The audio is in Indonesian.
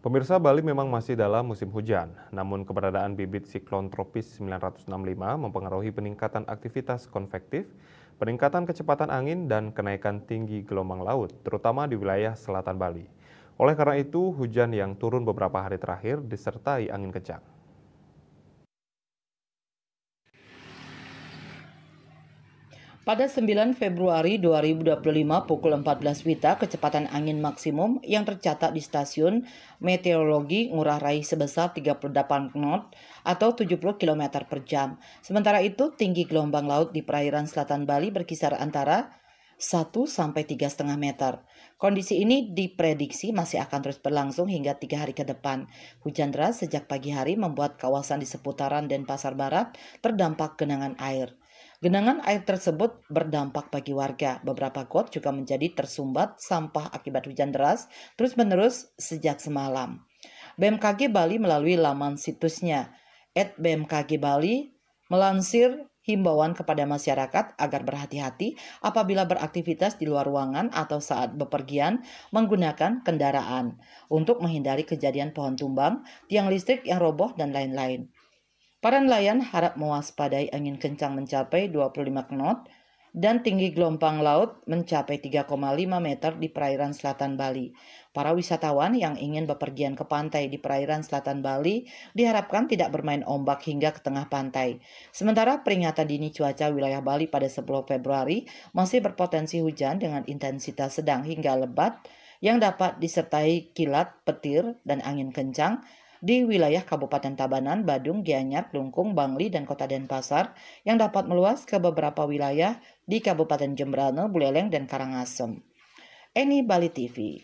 Pemirsa, Bali memang masih dalam musim hujan, namun keberadaan bibit siklon tropis 965 mempengaruhi peningkatan aktivitas konvektif, peningkatan kecepatan angin, dan kenaikan tinggi gelombang laut, terutama di wilayah selatan Bali. Oleh karena itu, hujan yang turun beberapa hari terakhir disertai angin kencang. Pada 9 Februari 2025 pukul 14 WITA, kecepatan angin maksimum yang tercatat di stasiun meteorologi Ngurah Rai sebesar 38 knot atau 70 km per jam. Sementara itu, tinggi gelombang laut di perairan selatan Bali berkisar antara 1 sampai 3,5 meter. Kondisi ini diprediksi masih akan terus berlangsung hingga 3 hari ke depan. Hujan deras sejak pagi hari membuat kawasan di seputaran Denpasar Barat terdampak genangan air. Genangan air tersebut berdampak bagi warga. Beberapa got juga menjadi tersumbat sampah akibat hujan deras terus-menerus sejak semalam. BMKG Bali melalui laman situsnya @bmkgbali melansir himbauan kepada masyarakat agar berhati-hati apabila beraktivitas di luar ruangan atau saat bepergian menggunakan kendaraan untuk menghindari kejadian pohon tumbang, tiang listrik yang roboh, dan lain-lain. Para nelayan harap mewaspadai angin kencang mencapai 25 knot dan tinggi gelombang laut mencapai 3,5 meter di perairan selatan Bali. Para wisatawan yang ingin bepergian ke pantai di perairan selatan Bali diharapkan tidak bermain ombak hingga ke tengah pantai. Sementara peringatan dini cuaca wilayah Bali pada 10 Februari masih berpotensi hujan dengan intensitas sedang hingga lebat yang dapat disertai kilat, petir, dan angin kencang di wilayah Kabupaten Tabanan, Badung, Gianyar, Klungkung, Bangli, dan Kota Denpasar yang dapat meluas ke beberapa wilayah di Kabupaten Jembrana, Buleleng, dan Karangasem. Eni Bali TV.